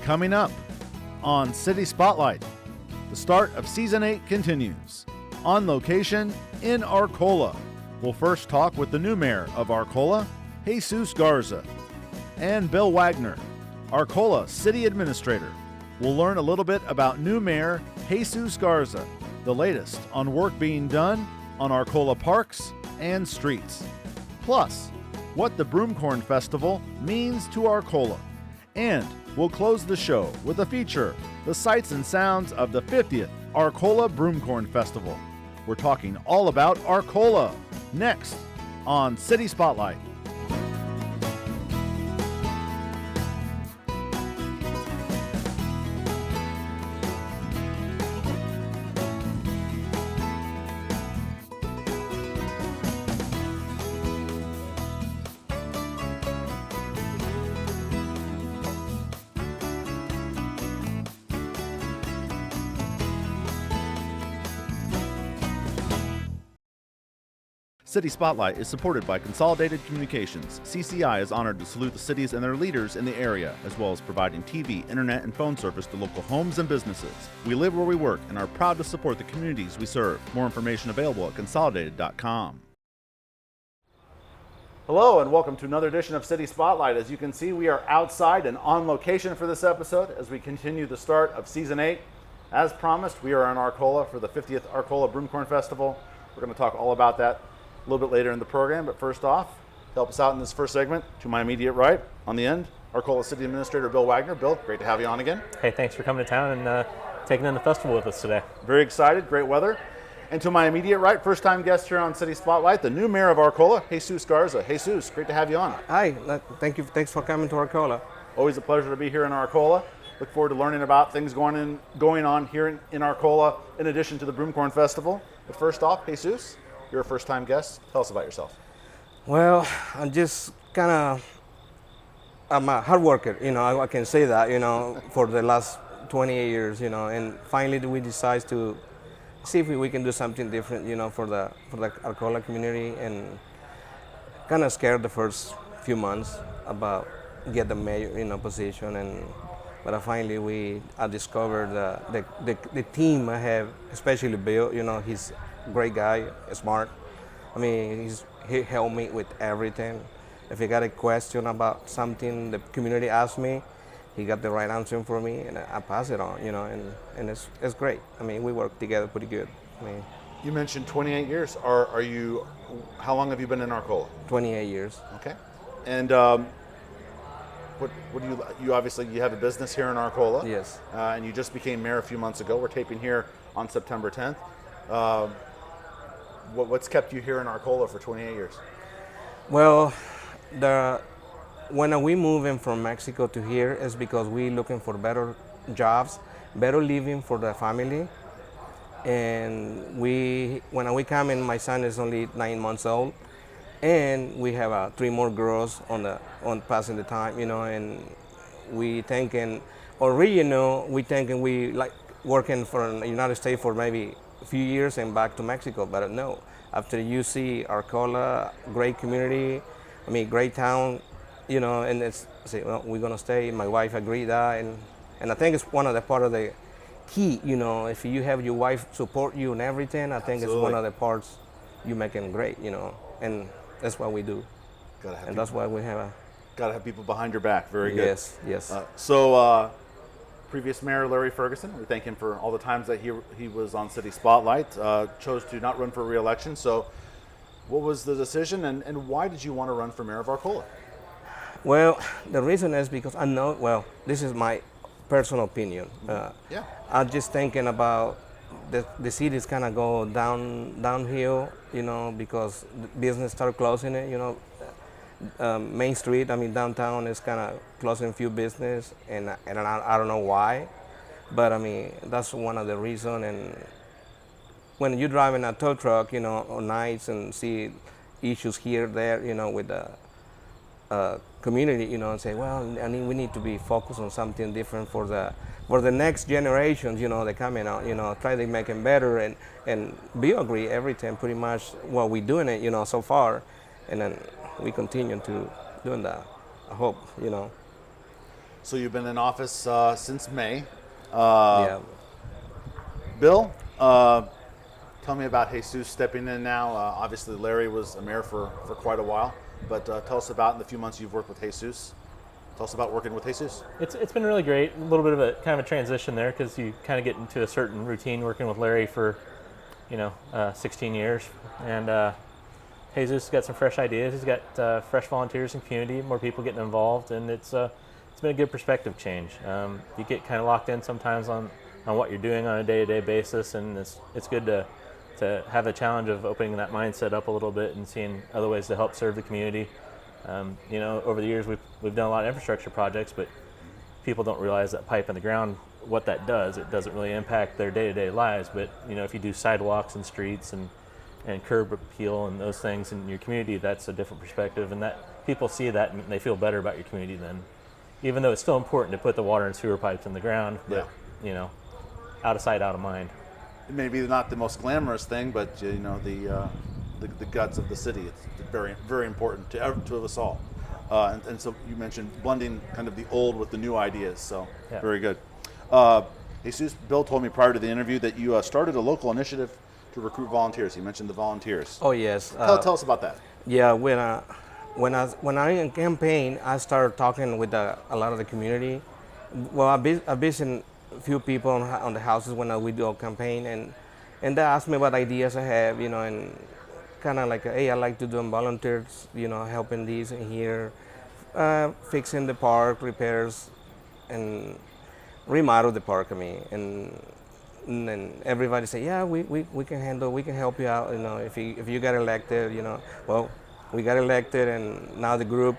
Coming up on City Spotlight, the start of Season 8 continues. On location in Arcola. We'll first talk with the new mayor of Arcola, Jesus Garza, and Bill Wagoner, Arcola City Administrator. We'll learn a little bit about new mayor Jesus Garza, the latest on work being done on Arcola parks and streets. Plus, what the Broomcorn Festival means to Arcola. And we'll close the show with a feature, the sights and sounds of the 50th Arcola Broomcorn Festival. We're talking all about Arcola next on City Spotlight. City Spotlight is supported by Consolidated Communications. CCI is honored to salute the cities and their leaders in the area, as well as providing TV, internet, and phone service to local homes and businesses. We live where we work and are proud to support the communities we serve. More information available at consolidated.com. Hello and welcome to another edition of City Spotlight. As you can see, we are outside and on location for this episode as we continue the start of Season 8. As promised, we are in Arcola for the 50th Arcola Broomcorn Festival. We're going to talk all about that a little bit later in the program, but first off, to help us out in this first segment, to my immediate right, on the end, Arcola City Administrator Bill Wagoner. Bill, great to have you on again. Hey, thanks for coming to town and taking in the festival with us today. Very excited, great weather. And to my immediate right, first-time guest here on City Spotlight, the new mayor of Arcola, Jesus Garza. Jesus, great to have you on. Hi, thank you. Thanks for coming to Arcola. Always a pleasure to be here in Arcola. Look forward to learning about things going on here in Arcola, in addition to the Broomcorn Festival. But first off, Jesus, you're a first-time guest. Tell us about yourself. Well, I'm a hard worker, I can say that, for the last 28 years, and finally we decided to see if we can do something different, for the Arcola community, and kind of scared the first few months about get the mayor, position, but finally I discovered the team I have, especially Bill, he's a great guy, smart. I mean, he helped me with everything. If he got a question about something the community asked me, he got the right answer for me, and I pass it on, and it's great. I mean, we work together pretty good. I mean, you mentioned 28 years. How long have you been in Arcola? 28 years. Okay. And what do you obviously you have a business here in Arcola. Yes. And you just became mayor a few months ago. We're taping here on September 10th. What's kept you here in Arcola for 28 years? Well, when we moving from Mexico to here is because we looking for better jobs, better living for the family. And when we come in, my son is only 9 months old, and we have 3 more girls on passing the time, and we thinking we like working for the United States for maybe a few years and back to Mexico, but no. After you see Arcola, great community, great town, and it's say, well, we're gonna stay. My wife agreed that, and I think it's one of the part of the key, if you have your wife support you and everything, I think Absolutely. It's one of the parts you make them great, and that's what we do. That's why we have Gotta have people behind your back. Very good. Yes. Previous mayor Larry Ferguson, we thank him for all the times that he was on City Spotlight, chose to not run for re-election. So what was the decision, and why did you want to run for mayor of Arcola? Well, the reason is because I know, this is my personal opinion. I'm just thinking about the city's kind of go downhill, because the business started closing it, Main Street, downtown is kind of closing a few business, and I don't know why, but that's one of the reasons. And when you're driving a tow truck, on nights and see issues here, there, with the community, and say, well, we need to be focused on something different for the next generations, they're coming out, try to make them better, and we agree everything pretty much what we're doing it, so far, and then we continue to doing that. I hope, So you've been in office since May. Yeah. Bill, tell me about Jesus stepping in now. Obviously, Larry was a mayor for quite a while, but tell us about in the few months you've worked with Jesus. Tell us about working with Jesus. It's been really great. A little bit of a kind of a transition there because you kind of get into a certain routine working with Larry for, 16 years, and Jesus got some fresh ideas. He's got fresh volunteers in the community, more people getting involved, and it's been a good perspective change. You get kind of locked in sometimes on what you're doing on a day-to-day basis, and it's good to have the challenge of opening that mindset up a little bit and seeing other ways to help serve the community. Over the years we've done a lot of infrastructure projects, but people don't realize that pipe in the ground, what that does. It doesn't really impact their day-to-day lives, but if you do sidewalks and streets and curb appeal and those things in your community, that's a different perspective, and that people see that and they feel better about your community then. Even though it's still important to put the water and sewer pipes in the ground, but out of sight, out of mind. It may be not the most glamorous thing, but the guts of the city. It's very, very important to us all. And so you mentioned blending kind of the old with the new ideas. So Very good. Jesus, Bill told me prior to the interview that you started a local initiative to recruit volunteers. You mentioned the volunteers. Oh yes. Tell us about that. Yeah, when I in campaign, I started talking with a lot of the community. Well, I visit a few people on the houses when we do a campaign, and they ask me what ideas I have, and kind of like, hey, I like to do volunteers, helping these and here, fixing the park, repairs, and remodel the park. And then everybody say, yeah, we can handle, we can help you out. If you got elected, well, we got elected, and now the group.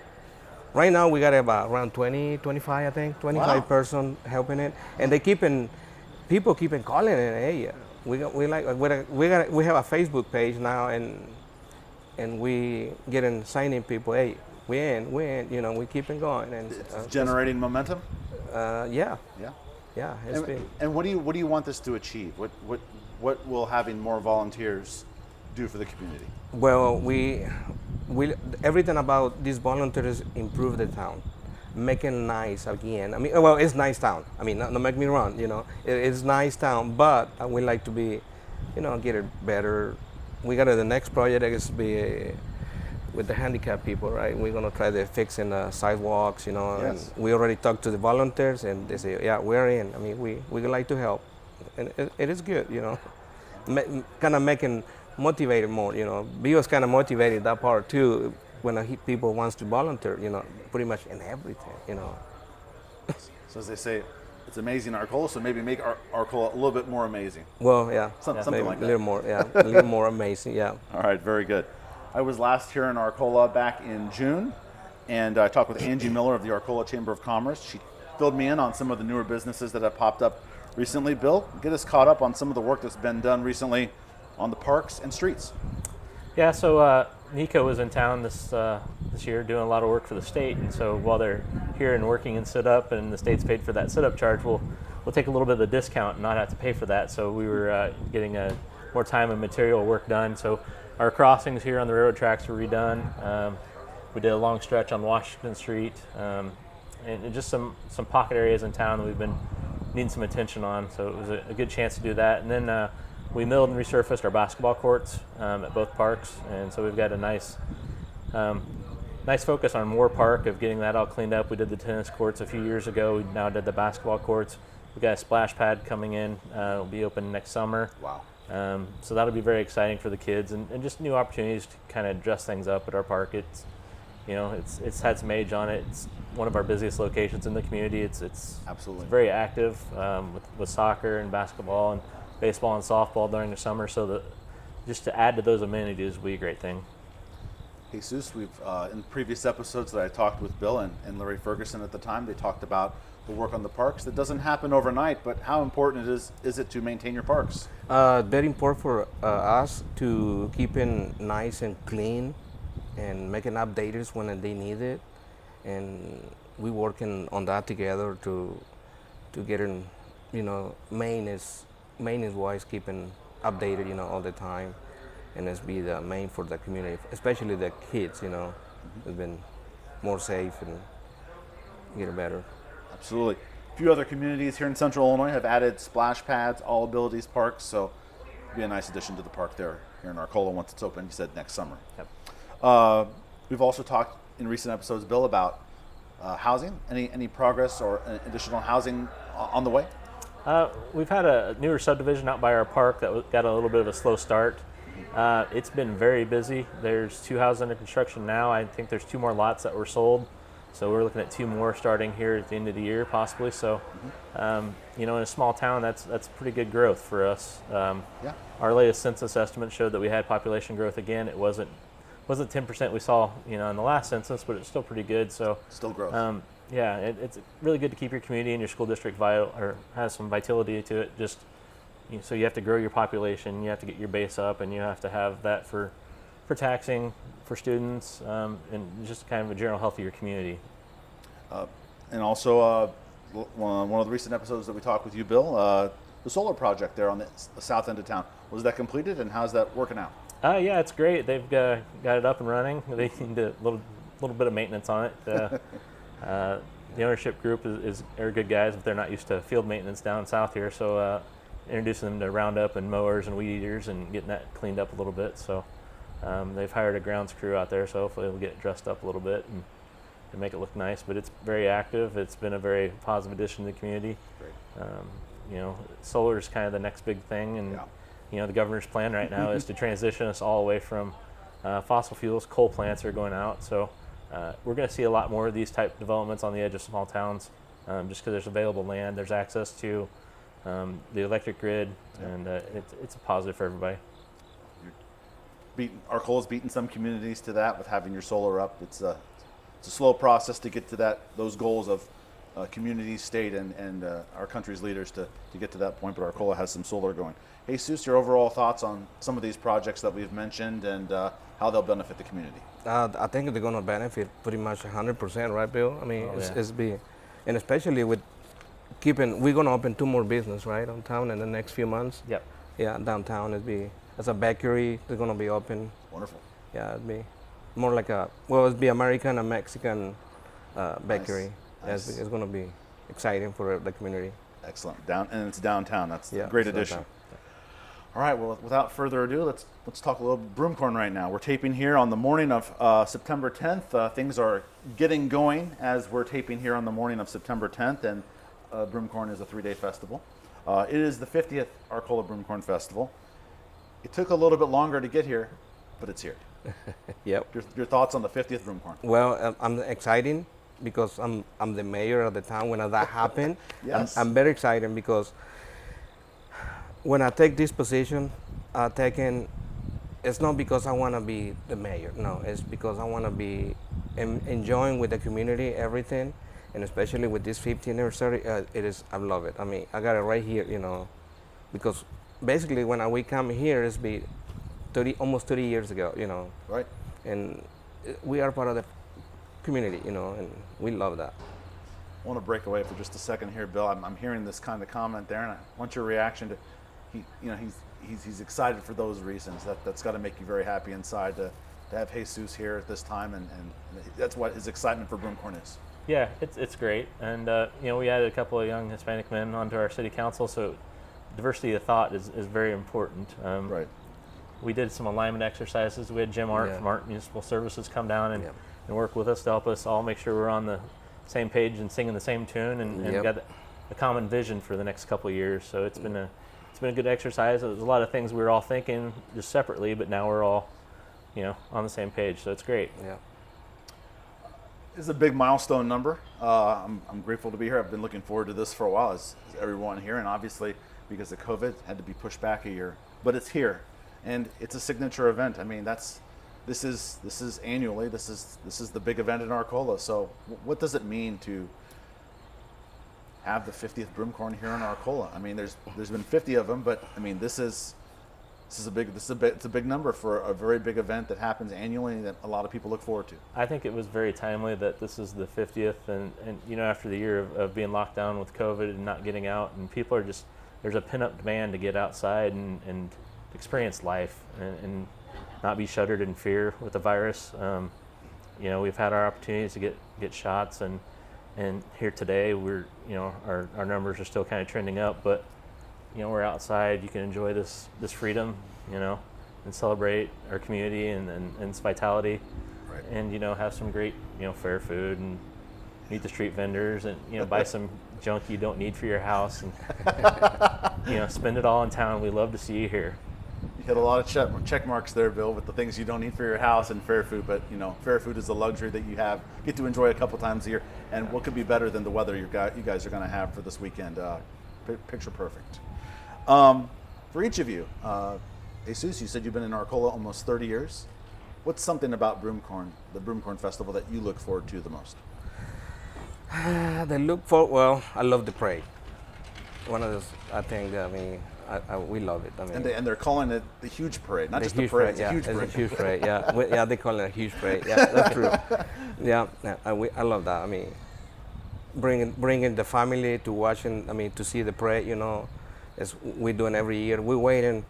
Right now we got about around 20, 25, I think, 25 person helping it, and people keep calling it. Hey, we have a Facebook page now, and we getting signing people. Hey, we in, we keeping going, and it's generating momentum. Yeah. It's been. And what do you want this to achieve? What will having more volunteers do for the community? Well, we everything about these volunteers improve the town, make it nice again. It's nice town. Don't make me wrong. It's nice town, but we like to be, get it better. We got the next project is be with the handicapped people, right? We're gonna try to fixing the sidewalks, Yes. And we already talked to the volunteers, and they say, yeah, we're in. We would like to help, and it is good, kind of making motivated more, Bill's kind of motivated that part too when people wants to volunteer, pretty much in everything, So as they say, it's amazing Arcola, so maybe make Arcola a little bit more amazing. Well, yeah, Something like that. A little more, a little more amazing, yeah. All right, very good. I was last here in Arcola back in June, and I talked with Angie Miller of the Arcola Chamber of Commerce. She filled me in on some of the newer businesses that have popped up recently. Bill, get us caught up on some of the work that's been done recently on the parks and streets. Yeah, so Nico was in town this year doing a lot of work for the state, and so while they're here and working in sit-up and the state's paid for that sit-up charge, we'll take a little bit of the discount and not have to pay for that. So we were getting more time and material work done. So our crossings here on the railroad tracks were redone. We did a long stretch on Washington Street, and just some pocket areas in town that we've been needing some attention on. So it was a good chance to do that. And then we milled and resurfaced our basketball courts at both parks, and so we've got a nice focus on Moore Park of getting that all cleaned up. We did the tennis courts a few years ago. We now did the basketball courts. We got a splash pad coming in. It'll be open next summer. Wow. So that'll be very exciting for the kids, and just new opportunities to kind of dress things up at our park. It's had some age on it. It's one of our busiest locations in the community. It's Absolutely. It's very active with soccer and basketball and baseball and softball during the summer. So just to add to those amenities would be a great thing. Jesus, we've in previous episodes that I talked with Bill and Larry Ferguson at the time, they talked about the work on the parks. That doesn't happen overnight, but how important is it to maintain your parks? Very important for us to keep it nice and clean and making updates when they need it. And we working on that together to get in, maintenance wise, keeping updated, all the time. And it's be the main for the community, especially the kids, It's been more safe and get better. Absolutely. A few other communities here in Central Illinois have added splash pads, all abilities parks, so it'll be a nice addition to the park there here in Arcola once it's open. You said next summer. Yep. We've also talked in recent episodes, Bill, about housing. Any progress or additional housing on the way? We've had a newer subdivision out by our park that got a little bit of a slow start. It's been very busy. There's 2 houses under construction now. I think there's 2 more lots that were sold. So we're looking at 2 more starting here at the end of the year, possibly. So, in a small town, that's pretty good growth for us. Our latest census estimate showed that we had population growth again. It wasn't 10% we saw, in the last census, but it's still pretty good. So still growth. It's really good to keep your community and your school district vital, or has some vitality to it. Just so you have to grow your population, you have to get your base up, and you have to have that for taxing for students, and just kind of a general health of your community. And also, one of the recent episodes that we talked with you, Bill, the solar project there on the south end of town, was that completed, and how's that working out? Yeah, it's great. They've got it up and running. They need a little bit of maintenance on it. The ownership group are good guys, but they're not used to field maintenance down south here, so introducing them to Roundup and mowers and weed eaters and getting that cleaned up a little bit. So they've hired a grounds crew out there, so hopefully it'll get it dressed up a little bit and make it look nice. But it's very active. It's been a very positive addition to the community. Great. Solar is kind of the next big thing, and the governor's plan right now is to transition us all away from fossil fuels. Coal plants are going out, so we're going to see a lot more of these type developments on the edge of small towns, just because there's available land, there's access to the electric grid, and it's a positive for everybody. Arcola's beaten some communities to that with having your solar up. It's a slow process to get to those goals of community, state, and our country's leaders to get to that point. But Arcola has some solar going. Jesus, your overall thoughts on some of these projects that we've mentioned and how they'll benefit the community? I think they're going to benefit pretty much 100%, right, Bill? I mean, and especially with we're going to open 2 more businesses, right, downtown in the next few months. Yep. Yeah, downtown as a bakery, they're going to be open. Wonderful. Yeah, it'd be more like it'd be American and Mexican bakery. Nice. It's going to be exciting for the community. Excellent. And it's downtown. That's a great addition. Downtown. All right. Well, without further ado, let's talk a little Broomcorn right now. We're taping here on the morning of September 10th. Things are getting going as we're taping here on the morning of September 10th, and Broomcorn is a 3-day festival. It is the 50th Arcola Broomcorn Festival. It took a little bit longer to get here, but it's here. Yep. Your thoughts on the 50th Broomcorn? Well, I'm excited because I'm the mayor of the town when that happened. Yes. I'm very excited because when I take this position, it's not because I want to be the mayor. No, it's because I want to be enjoying with the community everything, and especially with this 50th anniversary. I love it. I mean, I got it right here, because basically when we come here, it's been almost 30 years ago, Right. And we are part of the community, and we love that. I want to break away for just a second here, Bill. I'm hearing this kind of comment there, and I want your reaction to. He's excited for those reasons. That's got to make you very happy inside to have Jesus here at this time, and that's what his excitement for Broomcorn is. Yeah, it's great, and we added a couple of young Hispanic men onto our city council, so diversity of thought is very important. Right. We did some alignment exercises. We had Jim Art from Art Municipal Services come down and work with us to help us all make sure we're on the same page and singing the same tune, and got a common vision for the next couple of years. So it's been a good exercise. There's a lot of things we were all thinking just separately, but now we're all, on the same page. So it's great. Yeah. This is a big milestone number. I'm grateful to be here. I've been looking forward to this for a while, as everyone here, and obviously because of COVID, it had to be pushed back a year. But it's here, and it's a signature event. I mean, this is annually. This is the big event in Arcola. So, what does it mean to have the 50th Broomcorn here in Arcola? I mean, there's been 50 of them, but I mean, it's a big number for a very big event that happens annually that a lot of people look forward to. I think it was very timely that this is the 50th, and after the year of being locked down with COVID and not getting out, and people are there's a pent-up demand to get outside and experience life and not be shuttered in fear with the virus. We've had our opportunities to get shots, and And here today, we're, our numbers are still kind of trending up, but, we're outside. You can enjoy this freedom, and celebrate our community and its vitality. Right. And, have some great, fair food and meet the street vendors and, buy some junk you don't need for your house and, spend it all in town. We love to see you here. You hit a lot of check marks there, Bill, with the things you don't need for your house and fair food. But fair food is a luxury that you get to enjoy a couple times a year. And what could be better than the weather you guys are going to have for this weekend? Picture perfect. For each of you, Jesus, you said you've been in Arcola almost 30 years. What's something about the Broomcorn Festival, that you look forward to the most? Well, I love the parade. One of those, I think, we love it. And they're calling it the huge parade, not just the It's parade. a huge parade. Yeah, they call it a huge parade. Yeah, that's true. I love that. Bringing the family to watching. To see the parade. As we're doing every year. We're waiting.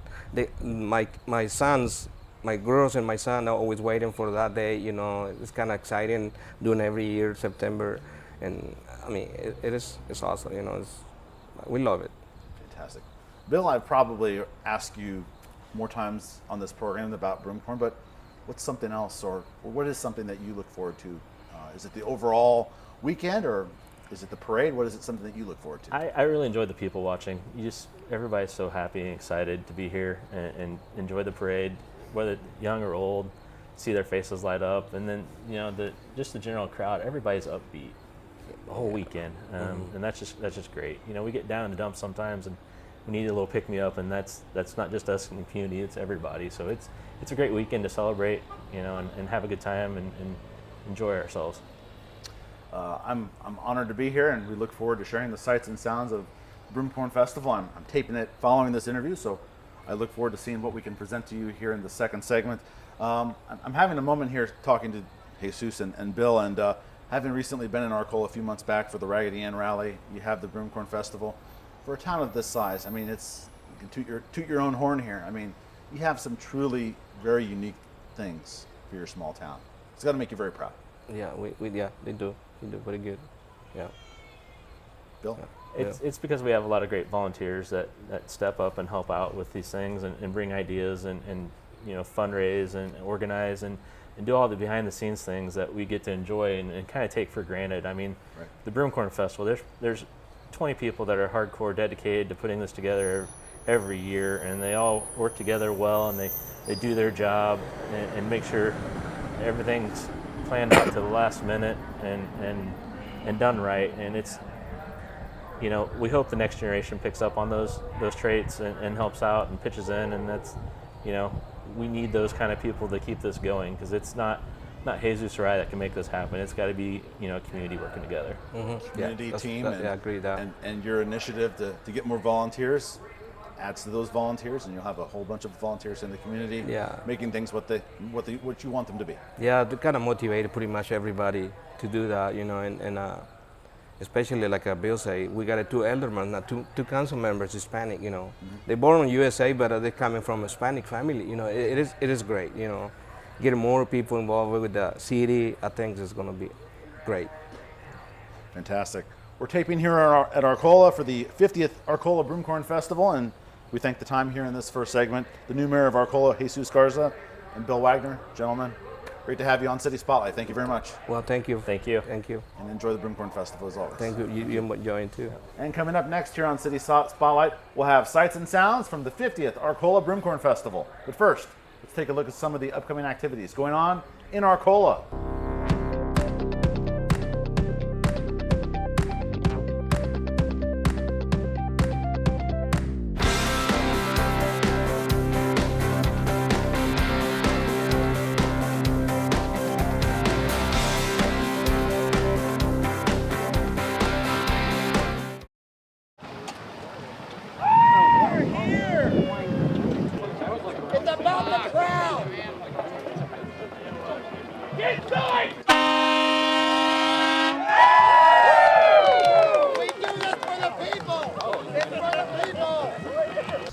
My sons, my girls, and my son are always waiting for that day. It's kind of exciting doing every year September, and it's awesome. We love it. Fantastic. Bill, I've probably asked you more times on this program about Broomcorn, but what's something else, or what is something that you look forward to? Is it the overall weekend, or is it the parade? What is it, something that you look forward to? I really enjoy the people watching. Everybody's so happy and excited to be here and enjoy the parade, whether young or old. See their faces light up, and then the general crowd. Everybody's upbeat the whole weekend, and that's just great. We get down in the dumps sometimes, and we need a little pick me up, and that's not just us in the community; it's everybody. So it's a great weekend to celebrate, and have a good time and enjoy ourselves. I'm honored to be here, and we look forward to sharing the sights and sounds of Broomcorn Festival. I'm taping it following this interview, so I look forward to seeing what we can present to you here in the second segment. I'm having a moment here talking to Jesus and Bill, and having recently been in Arcola a few months back for the Raggedy Ann Rally. You have the Broomcorn Festival. For a town of this size, you can toot your own horn here. You have some truly very unique things for your small town. It's got to make you very proud. Yeah, they do. They do pretty good. Yeah. Bill? It's because we have a lot of great volunteers that step up and help out with these things and bring ideas and fundraise and organize and do all the behind the scenes things that we get to enjoy and kind of take for granted. Right. The Broomcorn Festival, there's 20 people that are hardcore dedicated to putting this together every year, and they all work together well, and they do their job and make sure everything's planned out to the last minute and done right. And it's we hope the next generation picks up on those traits and helps out and pitches in, and that's we need those kind of people to keep this going, because it's not Jesus or I that can make this happen. It's got to be a community working together. Community team. I agree with that. And your initiative to get more volunteers adds to those volunteers, and you'll have a whole bunch of volunteers in the community making things what you want them to be. Yeah, to kind of motivate pretty much everybody to do that, and especially like Bill say, we got 2 aldermen, two council members, Hispanic, They're born in USA, but they're coming from a Hispanic family, it is great, Getting more people involved with the city, I think is going to be great. Fantastic. We're taping here at Arcola for the 50th Arcola Broomcorn Festival, and we thank the time here in this first segment, the new mayor of Arcola, Jesus Garza, and Bill Wagoner. Gentlemen, great to have you on City Spotlight. Thank you very much. Well, thank you. Thank you. Thank you. And enjoy the Broomcorn Festival as always. Thank you. You enjoying too. And coming up next here on City Spotlight, we'll have sights and sounds from the 50th Arcola Broomcorn Festival. But first, let's take a look at some of the upcoming activities going on in Arcola.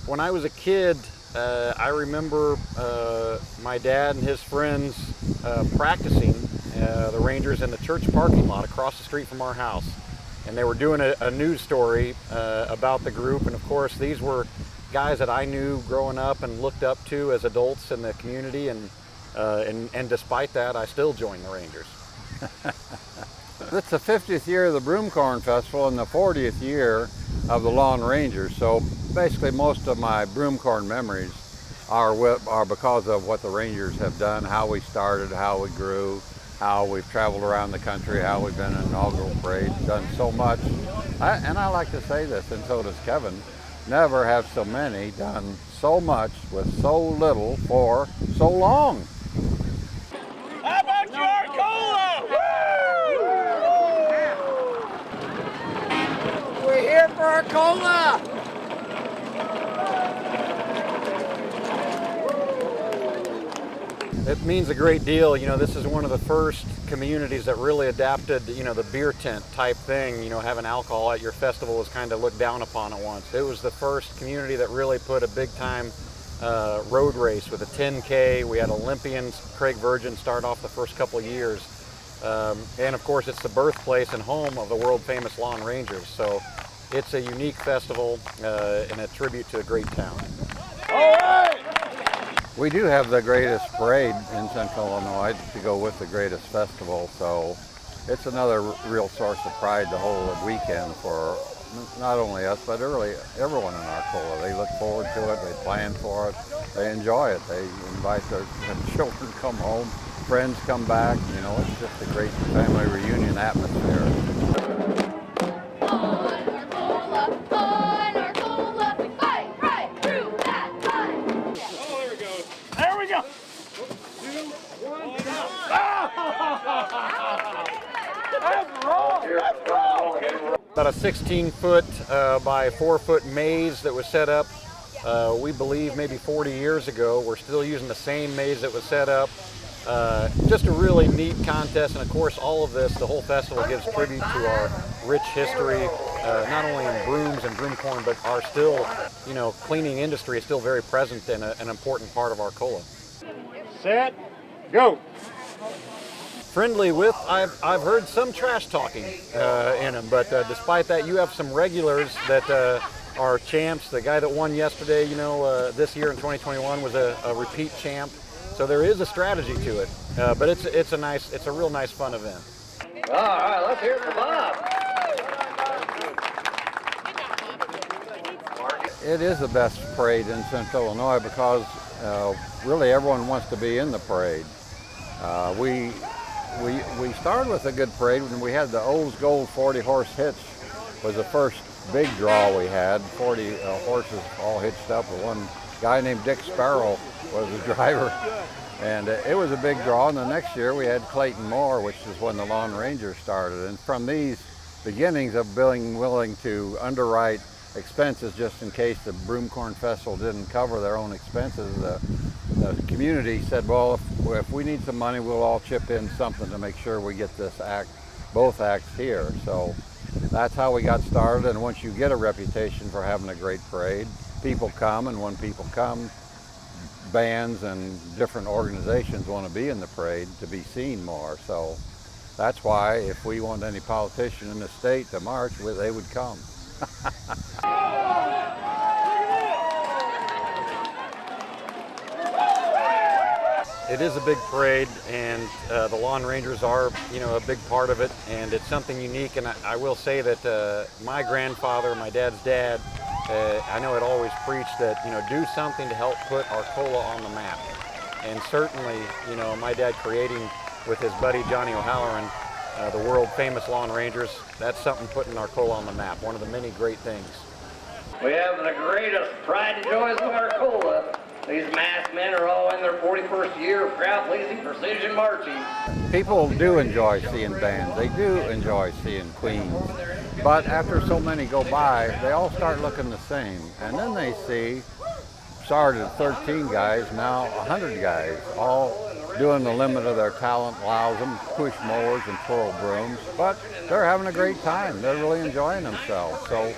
When I was a kid, I remember my dad and his friends practicing the Rangers in the church parking lot across the street from our house. And they were doing a news story about the group. And of course, these were guys that I knew growing up and looked up to as adults in the community. And despite that, I still joined the Rangers. It's the 50th year of the Broomcorn Festival and the 40th year of the Lawn Rangers. So basically most of my Broomcorn memories are because of what the Rangers have done, how we started, how we grew, how we've traveled around the country, how we've been in inaugural parades, done so much. And I like to say this, and so does Kevin, never have so many done so much with so little for so long. How about you, Arcola? Woo! We're here for Arcola! It means a great deal. You know, this is one of the first communities that really adapted, you know, the beer tent type thing. You know, having alcohol at your festival was kind of looked down upon at once. It was the first community that really put a big time road race with a 10K. We had Olympians, Craig Virgin, start off the first couple of years. And of course, it's the birthplace and home of the world famous Lawn Rangers. So it's a unique festival and a tribute to a great town. All right! We do have the greatest parade in Central Illinois to go with the greatest festival, so it's another real source of pride the whole weekend for not only us, but really everyone in Arcola. They look forward to it, they plan for it, they enjoy it. They invite their children to come home, friends come back, you know, it's just a great family reunion atmosphere. About a 16-foot by 4-foot maze that was set up, we believe maybe 40 years ago. We're still using the same maze that was set up. Just a really neat contest, and of course all of this, the whole festival gives tribute to our rich history, not only in brooms and broomcorn, but our still, you know, cleaning industry is still very present and an important part of Arcola. Set, go! Friendly with, I've heard some trash talking in them, but despite that, you have some regulars that are champs. The guy that won yesterday, you know, this year in 2021 was a repeat champ. So there is a strategy to it, but it's a real nice fun event. All right, let's hear it for Bob. It is the best parade in Central Illinois because really everyone wants to be in the parade. We started with a good parade when we had the Olds Gold 40-horse hitch was the first big draw we had. 40 horses all hitched up. One guy named Dick Sparrow was the driver. And it was a big draw. And the next year we had Clayton Moore, which is when the Lawn Rangers started. And from these beginnings of being willing to underwrite expenses just in case the Broomcorn Festival didn't cover their own expenses, the community said, well, if we need some money, we'll all chip in something to make sure we get this both acts here. So that's how we got started. And once you get a reputation for having a great parade, people come, and when people come, bands and different organizations want to be in the parade to be seen more. So that's why if we want any politician in the state to march, they would come. It is a big parade, and the Lawn Rangers are, you know, a big part of it, and it's something unique. And I will say that my grandfather, my dad's dad, I know it always preached that, you know, do something to help put Arcola on the map. And certainly, you know, my dad creating with his buddy Johnny O'Halloran the world famous Lawn Rangers, that's something putting Arcola on the map, one of the many great things. We have the greatest pride and joys of Arcola. These masked men are all in their 41st year of crowd-pleasing precision marching. People do enjoy seeing bands. They do enjoy seeing queens. But after so many go by, they all start looking the same. And then they see, started at 13 guys, now 100 guys, all doing the limit of their talent allows them to push mowers and twirl brooms. But they're having a great time. They're really enjoying themselves. So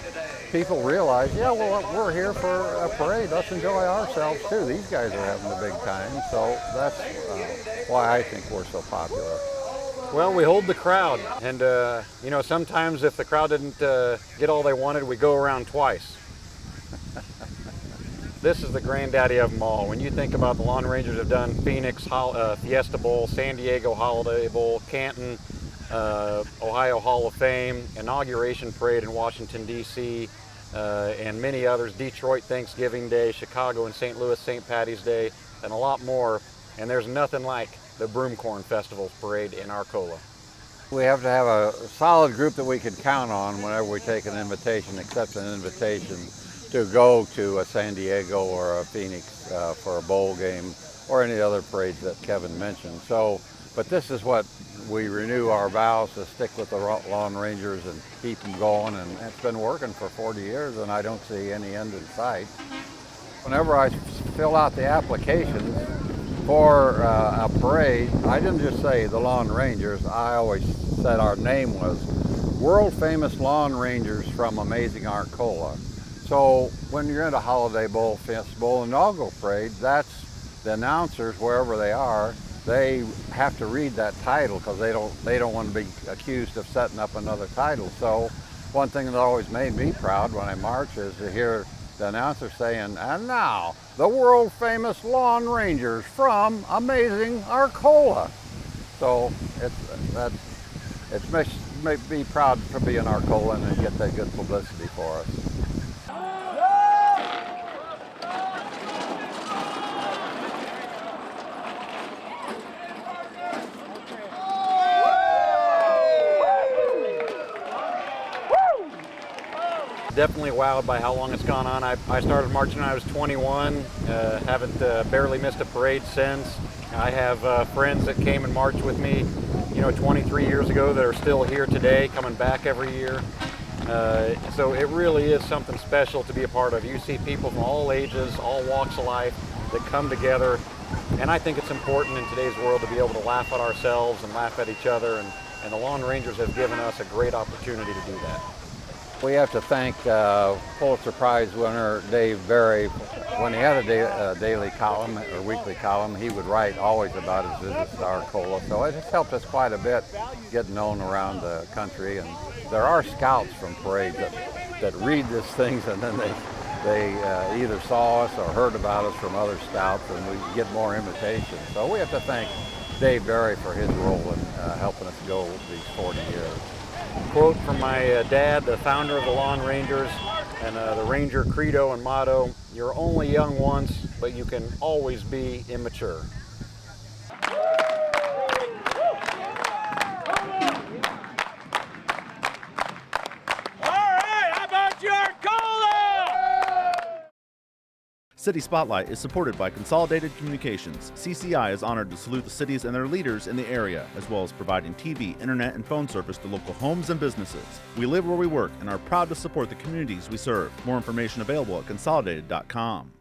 people realize, yeah, well, we're here for a parade. Let's enjoy ourselves too. These guys are having a big time. So that's why I think we're so popular. Well, we hold the crowd, and you know, sometimes if the crowd didn't get all they wanted, we go around twice. This is the granddaddy of them all. When you think about the Lawn Rangers have done Phoenix Fiesta Bowl, San Diego Holiday Bowl, Canton, Ohio Hall of Fame, Inauguration Parade in Washington, D.C., and many others, Detroit Thanksgiving Day, Chicago and St. Louis St. Patty's Day, and a lot more. And there's nothing like the Broomcorn Festival Parade in Arcola. We have to have a solid group that we can count on whenever we take an invitation, accept an invitation to go to a San Diego or a Phoenix for a bowl game or any other parades that Kevin mentioned. So, but this is what we renew our vows to stick with the Lawn Rangers and keep them going, and it's been working for 40 years and I don't see any end in sight. Whenever I fill out the applications for a parade, I didn't just say the Lawn Rangers, I always said our name was World Famous Lawn Rangers from Amazing Arcola. So when you're in a Holiday Bowl, Festival, inaugural parade, that's the announcers, wherever they are, they have to read that title because they don't want to be accused of setting up another title. So one thing that always made me proud when I march is to hear the announcer saying, "And now, the world famous Lawn Rangers from Amazing Arcola." So it makes me proud to be an Arcolan and get that good publicity for us. Definitely wowed by how long it's gone on. I started marching when I was 21, haven't barely missed a parade since. I have friends that came and marched with me, 23 years ago that are still here today, coming back every year. So it really is something special to be a part of. You see people from all ages, all walks of life that come together, and I think it's important in today's world to be able to laugh at ourselves and laugh at each other, and the Lawn Rangers have given us a great opportunity to do that. We have to thank Pulitzer Prize winner Dave Barry. When he had a daily column or weekly column, he would write always about his visits to Arcola. So it has helped us quite a bit get known around the country. And there are scouts from parades that read these things, and then they either saw us or heard about us from other scouts, and we get more invitations. So we have to thank Dave Barry for his role in helping us go these 40 years. Quote from my dad, the founder of the Lawn Rangers, and the Ranger credo and motto: "You're only young once, but you can always be immature." City Spotlight is supported by Consolidated Communications. CCI is honored to salute the cities and their leaders in the area, as well as providing TV, internet, and phone service to local homes and businesses. We live where we work and are proud to support the communities we serve. More information available at consolidated.com.